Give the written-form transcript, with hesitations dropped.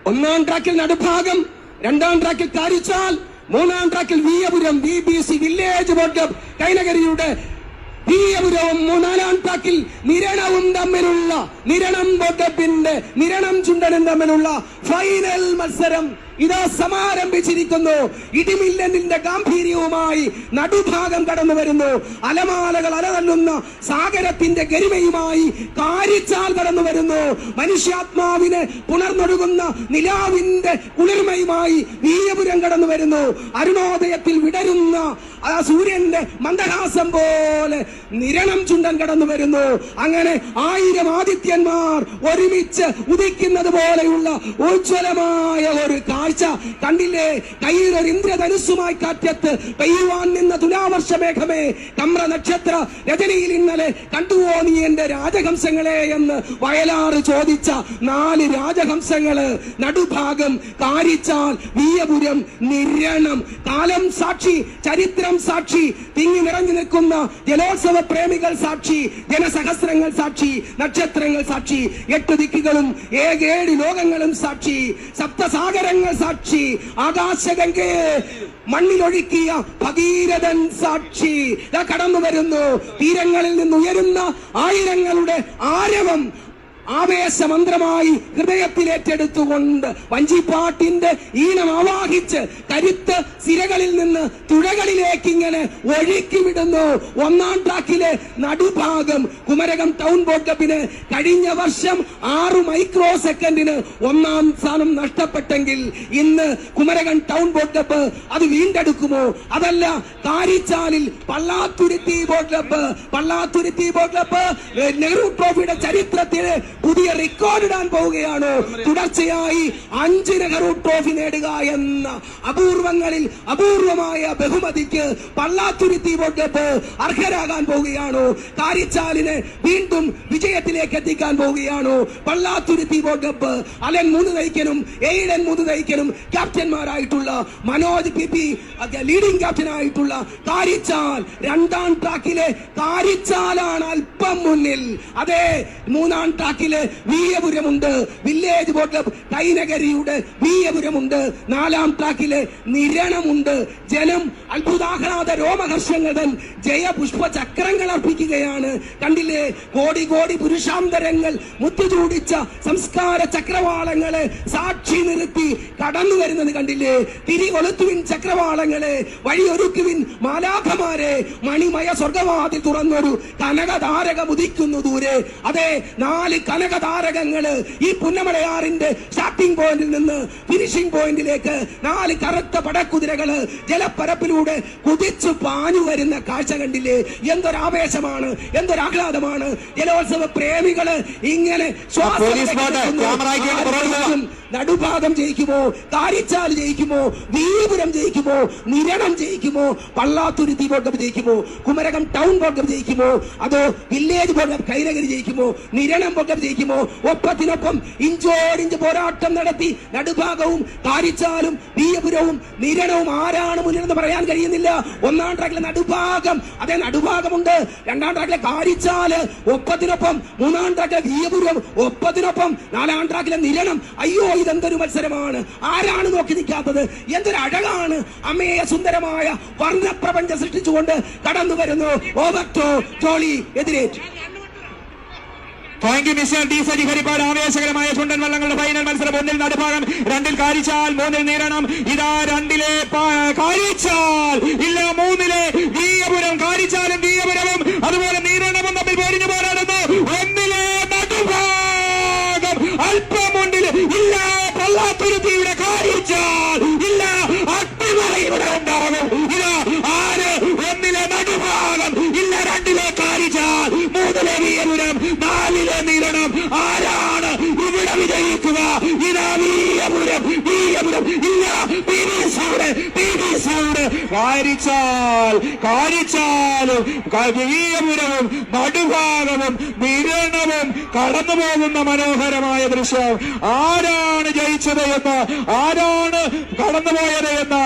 ഒന്നാം ട്രാക്കിൽ നടുഭാഗം, രണ്ടാം ട്രാക്കിൽ കാരിച്ചാൽ, മൂന്നാം ട്രാക്കിൽ Veeyapuram VBC village boat club കൈനകരിയുടെ വിയപുരവും, നാലാം ട്രാക്കിൽ നിരണവും തമ്മിലുള്ള നിരണം ബോട്ട് ക്ലബിന്റെ നിരണം ചുണ്ടനും തമ്മിലുള്ള ഫൈനൽ മത്സരം ഇതാ സമാരംഭിച്ചിരിക്കുന്നു. ഇടിമിന്നലിന്റെ ഗാംഭീര്യവുമായി നടുഭാഗം കടന്നു വരുന്നു. അലമാലകൾ അലതല്ലുന്ന സാഗരത്തിന്റെ ഗരിമയുമായി കാരിച്ചാൽ കടന്നു വരുന്നു. മനുഷ്യാത്മാവിനെ പുണർന്നൊഴുകുന്ന നിലാവിന്റെ കുളിർമയുമായി വിയപുരം കടന്നു വരുന്നു. അരുണോദയത്തിൽ വിടരുന്ന ആ സൂര്യന്റെ മന്ദഹാസം പോലെ നിരണം ചുണ്ടൻ കടന്നു വരുന്നു. അങ്ങനെ 1000 ആദിത്യന്മാർ ഒരുമിച്ച് ഉദിക്കുന്നത് പോലെയുള്ള ഉജ്ജ്വലമായ ഒരു കാഴ്ച കണ്ടില്ലേ? കയ്യിലൊരു ഇന്ദ്രധനുസ്സുമായി കാറ്റത്ത് പെയ്യുവാൻ നിന്ന തുലാവർഷ മേഘമേ, കമ്ര നക്ഷത്ര രജനിയിൽ ഇന്നലെ കണ്ടുവോ നീ എന്റെ രാജഹംസങ്ങളെ എന്ന് വയലാറ് ചോദിച്ച 4 രാജഹംസങ്ങള് നടുഭാഗം കാരിച്ചാൽ, വിയപുരം, നിരണം. കാലം സാക്ഷി, ചരിത്രം സാക്ഷി, തിങ്ങി നിറഞ്ഞു നിൽക്കുന്ന ജലോത്സവ പ്രേമികൾ സാക്ഷി, ജനസഹസ്രങ്ങൾ സാക്ഷി, നക്ഷത്രങ്ങൾ സാക്ഷി, 8 ദിക്കുകളും 7 ലോകങ്ങളും സാക്ഷി, സപ്തസാഗരങ്ങൾ സാക്ഷി, ആകാശഗംഗയെ മണ്ണിലൊഴുക്കിയ ഭഗീരഥൻ സാക്ഷി. കടന്നു വരുന്നു. തീരങ്ങളിൽ നിന്ന് ഉയരുന്ന ആയിരങ്ങളുടെ ആരവം ആവേശമന്ത്രമായി ഹൃദയത്തിലേറ്റെടുത്തുകൊണ്ട് വഞ്ചിപ്പാട്ടിന്റെ ഈണം ആവാഹിച്ച് കരുത്ത് സിരകളിൽ നിന്ന് തുഴകളിലേക്ക് ഇങ്ങനെ ഒഴുക്കി വിടുന്നു. ഒന്നാം ട്രാക്കിലെ നടുഭാഗം കുമരകം ടൗൺ ബോട്ട് ക്ലബിന് കഴിഞ്ഞ വർഷം 6 മൈക്രോ സെക്കൻഡിന് 1ാം സ്ഥാനം നഷ്ടപ്പെട്ടെങ്കിൽ ഇന്ന് കുമരകം ടൗൺ ബോട്ട് ക്ലബ് അത് വീണ്ടെടുക്കുമോ? അതല്ല, കാരിച്ചാലിൽ പള്ളാത്തുരുത്തി ബോട്ട് ക്ലബ് നെഹ്റു ട്രോഫിയുടെ ചരിത്രത്തിലെ പുതിയ റെക്കോർഡ് ഇടാൻ പോവുകയാണ്. തുടർച്ചയായി 5 നെഹ്റു ട്രോഫി നേടുക എന്ന അപൂർവങ്ങളിൽ അപൂർവമായ ബഹുമതിക്ക് പള്ളാത്തുരുത്തി ബോട്ട് ക്ലബ് അർഹരാകാൻ പോവുകയാണ്. കാരിച്ചാലിനെ വീണ്ടും വിജയത്തിലേക്ക് എത്തിക്കാൻ പോവുകയാണ് പള്ളാത്തുരുത്തി ബോട്ട് ക്ലബ്. അലൻ 3 നയിക്കനും എയ്ഡൻ 3 നയിക്കനും ക്യാപ്റ്റന്മാരായിട്ടുള്ള മനോജ് PP ലീഡിംഗ് ക്യാപ്റ്റനായിട്ടുള്ള കാരിച്ചാൽ. 2ാം ട്രാക്കിലെ കാരിച്ചാലാണ് അല്പം മുന്നിൽ. അതെ, 3ാം ട്രാക്കിലെ വിയപുരമുണ്ട്, വില്ലേജ് ബോട്ട് ക്ലബ് കൈനകരിയുടെ വിയപുരമുണ്ട്. 4ാം ട്രാക്കിലെ നിരണമുണ്ട്. ജനം അത്ഭുതാഹ്ലാദ രോമഹർഷങ്ങൾ ജയപുഷ്പ ചക്രങ്ങൾ അർപ്പിക്കുകയാണ്. കണ്ടില്ലേ? കോടി കോടി പുരുഷാന്തരങ്ങൾ മുത്തുചൂടിച്ച സംസ്കാര ചക്രവാളങ്ങളെ സാക്ഷി നിർത്തി കടന്നു വരുന്നത് കണ്ടില്ലേ? തിരികൊളുത്തുവിൻ ചക്രവാളങ്ങളെ, വഴിയൊരുക്കുവിൻ മാലാഖമാരെ, മണിമയ സ്വർഗവാതിൽ തുറന്നൊരു കനകതാരകം ഉദിക്കുന്നു ദൂരെ. അതെ, 4 കനകതാരകങ്ങള് ഈ പുന്നമടയാറിന്റെ സ്റ്റാർട്ടിംഗ് പോയിന്റിൽ നിന്ന് ഫിനിഷിംഗ് പോയിന്റിലേക്ക് 4 കറുത്ത പടക്കുതിരകള് ജലപ്പരപ്പിലൂടെ കുതിച്ചു പാഞ്ഞു വരുന്ന കാഴ്ച കണ്ടില്ലേ? എന്തൊരാവേശമാണ്, എന്തൊരാഹ്ലാദമാണ്! ജലോത്സവ പ്രേമികള് ഇങ്ങനെ നടുഭാഗം ജയിക്കുമോ? കാരിച്ചാൽ ജയിക്കുമോ? വിയപുരം ജയിക്കുമോ? നിരണം ജയിക്കുമോ? പള്ളാത്തുരുത്തി ബോട്ട് ക്ലബ് ജയിക്കുമോ? കുമരകം ടൗൺ ബോട്ട് ക്ലബ് ജയിക്കുമോ? അതോ വില്ലേജ് ബോട്ട് ക്ലബ് കൈനഗരി ജയിക്കുമോ? നിരണം ബോട്ട് ക്ലബ് ജയിക്കുമോ? ഒപ്പത്തിനൊപ്പം ഇഞ്ചോടിഞ്ച് പോരാട്ടം നടത്തി നടുഭാഗവും കാരിച്ചാലും വിയപുരവും നിരണവും ആരാണ് മുന്നിലെന്ന് പറയാൻ കഴിയുന്നില്ല. 1ാം ട്രാക്കിലെ നടുഭാഗം, അതേ നടുഭാഗമുണ്ട്. 2ാം ട്രാക്കിലെ കാരിച്ചാല് ഒപ്പത്തിനൊപ്പം, 3ാം ട്രാക്കിലെ വിയപുരം ഒപ്പത്തിനൊപ്പം, 4ാം ട്രാക്കിലെ നിരണം. അയ്യോ, ഇതെന്തൊരു മത്സരമാണ്! ആരാണ് നോക്കി നിൽക്കാത്തത്? എന്തൊരു അഴകാണ്! അമ്മയെ സുന്ദരമായ വർണ്ണപ്രപഞ്ചം സൃഷ്ടിച്ചുകൊണ്ട് കടന്നു വരുന്നു. ഓവർ ടു ജോളി എതിരേറ്റ്. Thank you mister D Saji Harippad. ആവേശകരമായ ചുണ്ടൻ വള്ളങ്ങളുടെ ഫൈനൽ മത്സരം. 1ൽ നടുഭാഗം, 2ൽ കാരിച്ചാൽ, 3ൽ നിരണം. ഇതാ 2ലെ കാരിച്ചാൽ, ഇല്ല 3ലെ വിയപുരം. കാരിച്ചാലും വിയപുരവും അതുപോലെ നിരണവും തമ്മിൽ പോരിഞ്ഞു പോരാടുന്നു. 1ലെ നടുഭാഗം അല്പം മുന്നിൽ. ഇല്ല, പള്ളാത്തുരുത്തിയുടെ കാരിച്ചാൽ. ഇല്ല, അട്ടിമറി ഇവിടെ ഉണ്ടാകും. ഇതാ 6, 1ലെ നടുഭാഗം. ഇല്ല, 2ലെ കാരിച്ചാൽ, 3ലെ വിയപുരം, 4ലെ നിരണം. ആരാണ് ഇവിടെ വിജയിക്കുക? ഇതാ വിയപുരം. ഇല്ല, കാരിച്ചാലും വിയപുരവും നടുഭാഗവും നിരണവും കടന്നു പോകുന്ന മനോഹരമായ ദൃശ്യം. ആരാണ് ജയിച്ചത് എന്ന്, ആരാണ് കടന്നുപോയത് എന്ന്